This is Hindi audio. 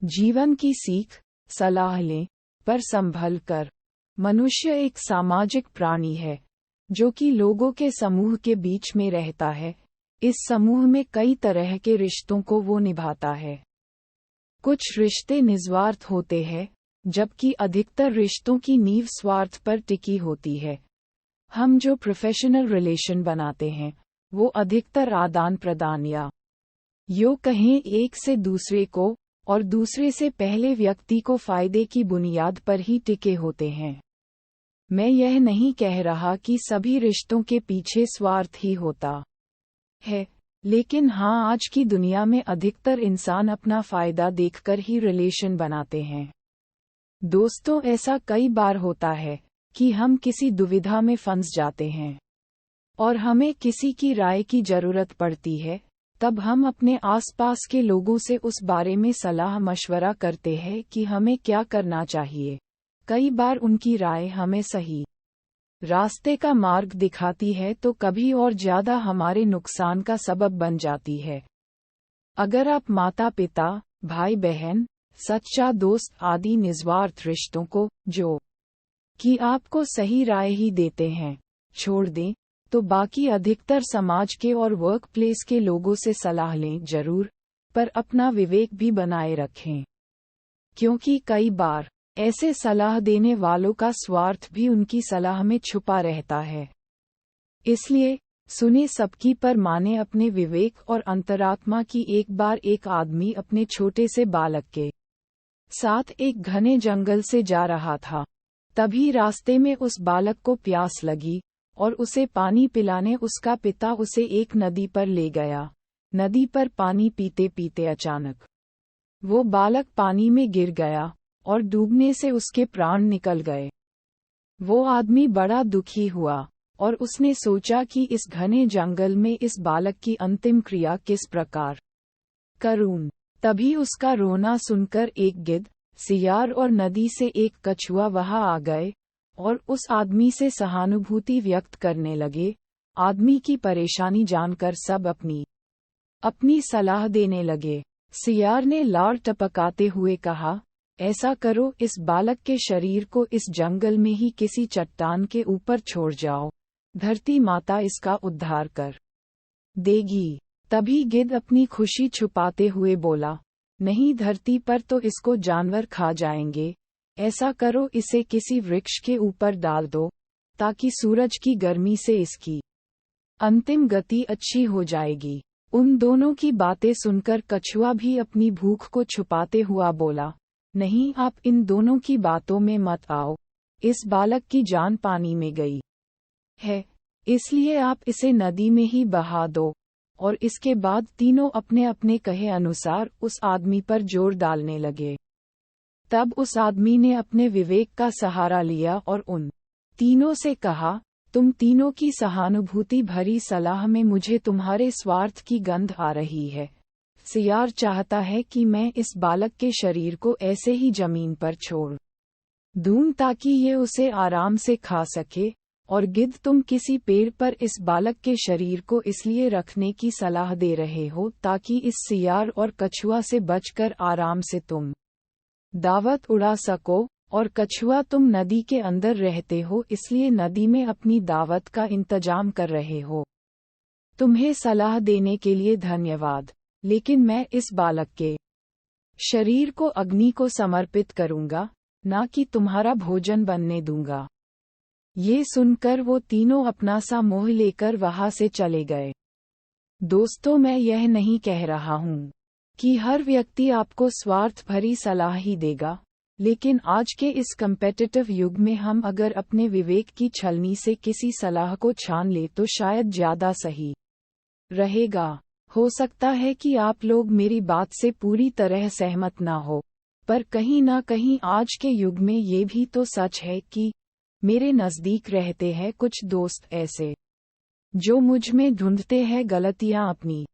जीवन की सीख, सलाह लें, पर संभल कर। मनुष्य एक सामाजिक प्राणी है, जो कि लोगों के समूह के बीच में रहता है। इस समूह में कई तरह के रिश्तों को वो निभाता है। कुछ रिश्ते निस्वार्थ होते हैं, जबकि अधिकतर रिश्तों की नींव स्वार्थ पर टिकी होती है। हम जो प्रोफेशनल रिलेशन बनाते हैं, वो अधिकतर आदान प्रदान या यूं कहें एक से दूसरे को और दूसरे से पहले व्यक्ति को फायदे की बुनियाद पर ही टिके होते हैं। मैं यह नहीं कह रहा कि सभी रिश्तों के पीछे स्वार्थ ही होता है, लेकिन हाँ, आज की दुनिया में अधिकतर इंसान अपना फायदा देखकर ही रिलेशन बनाते हैं। दोस्तों, ऐसा कई बार होता है कि हम किसी दुविधा में फंस जाते हैं और हमें किसी की राय की जरूरत पड़ती है। तब हम अपने आसपास के लोगों से उस बारे में सलाह मशवरा करते हैं कि हमें क्या करना चाहिए। कई बार उनकी राय हमें सही रास्ते का मार्ग दिखाती है, तो कभी और ज्यादा हमारे नुकसान का सबब बन जाती है। अगर आप माता पिता, भाई बहन, सच्चा दोस्त आदि निस्वार्थ रिश्तों को, जो कि आपको सही राय ही देते हैं, छोड़ दें, तो बाकी अधिकतर समाज के और वर्क प्लेस के लोगों से सलाह लें जरूर, पर अपना विवेक भी बनाए रखें, क्योंकि कई बार ऐसे सलाह देने वालों का स्वार्थ भी उनकी सलाह में छुपा रहता है। इसलिए सुने सबकी पर माने अपने विवेक और अंतरात्मा की। एक बार एक आदमी अपने छोटे से बालक के साथ एक घने जंगल से जा रहा था। तभी रास्ते में उस बालक को प्यास लगी और उसे पानी पिलाने उसका पिता उसे एक नदी पर ले गया। नदी पर पानी पीते पीते अचानक वो बालक पानी में गिर गया और डूबने से उसके प्राण निकल गए। वो आदमी बड़ा दुखी हुआ और उसने सोचा कि इस घने जंगल में इस बालक की अंतिम क्रिया किस प्रकार करूं। तभी उसका रोना सुनकर एक गिद्ध, सियार और नदी से एक कछुआ वहां आ गए और उस आदमी से सहानुभूति व्यक्त करने लगे। आदमी की परेशानी जानकर सब अपनी सलाह देने लगे। सियार ने लार टपकाते हुए कहा, ऐसा करो, इस बालक के शरीर को इस जंगल में ही किसी चट्टान के ऊपर छोड़ जाओ, धरती माता इसका उद्धार कर देगी। तभी गिद्ध अपनी खुशी छुपाते हुए बोला, नहीं, धरती पर तो इसको जानवर खा जाएंगे। ऐसा करो, इसे किसी वृक्ष के ऊपर डाल दो, ताकि सूरज की गर्मी से इसकी अंतिम गति अच्छी हो जाएगी। उन दोनों की बातें सुनकर कछुआ भी अपनी भूख को छुपाते हुआ बोला, नहीं, आप इन दोनों की बातों में मत आओ। इस बालक की जान पानी में गई है, इसलिए आप इसे नदी में ही बहा दो। और इसके बाद तीनों अपने अपने कहे अनुसार उस आदमी पर जोर डालने लगे। तब उस आदमी ने अपने विवेक का सहारा लिया और उन तीनों से कहा, तुम तीनों की सहानुभूति भरी सलाह में मुझे तुम्हारे स्वार्थ की गंध आ रही है। सियार चाहता है कि मैं इस बालक के शरीर को ऐसे ही जमीन पर छोड़ दूं ताकि ये उसे आराम से खा सके, और गिद्ध, तुम किसी पेड़ पर इस बालक के शरीर को इसलिए रखने की सलाह दे रहे हो ताकि इस सियार और कछुआ से बचकर आराम से तुम दावत उड़ा सको, और कछुआ, तुम नदी के अंदर रहते हो, इसलिए नदी में अपनी दावत का इंतजाम कर रहे हो। तुम्हें सलाह देने के लिए धन्यवाद, लेकिन मैं इस बालक के शरीर को अग्नि को समर्पित करूंगा, ना कि तुम्हारा भोजन बनने दूंगा। ये सुनकर वो तीनों अपना सा मोह लेकर वहां से चले गए। दोस्तों, मैं यह नहीं कह रहा हूं कि हर व्यक्ति आपको स्वार्थ भरी सलाह ही देगा, लेकिन आज के इस कम्पेटिटिव युग में हम अगर अपने विवेक की छलनी से किसी सलाह को छान ले तो शायद ज्यादा सही रहेगा। हो सकता है कि आप लोग मेरी बात से पूरी तरह सहमत ना हो, पर कहीं ना कहीं आज के युग में ये भी तो सच है कि मेरे नज़दीक रहते हैं कुछ दोस्त ऐसे, जो मुझ में ढूंढते हैं गलतियां अपनी।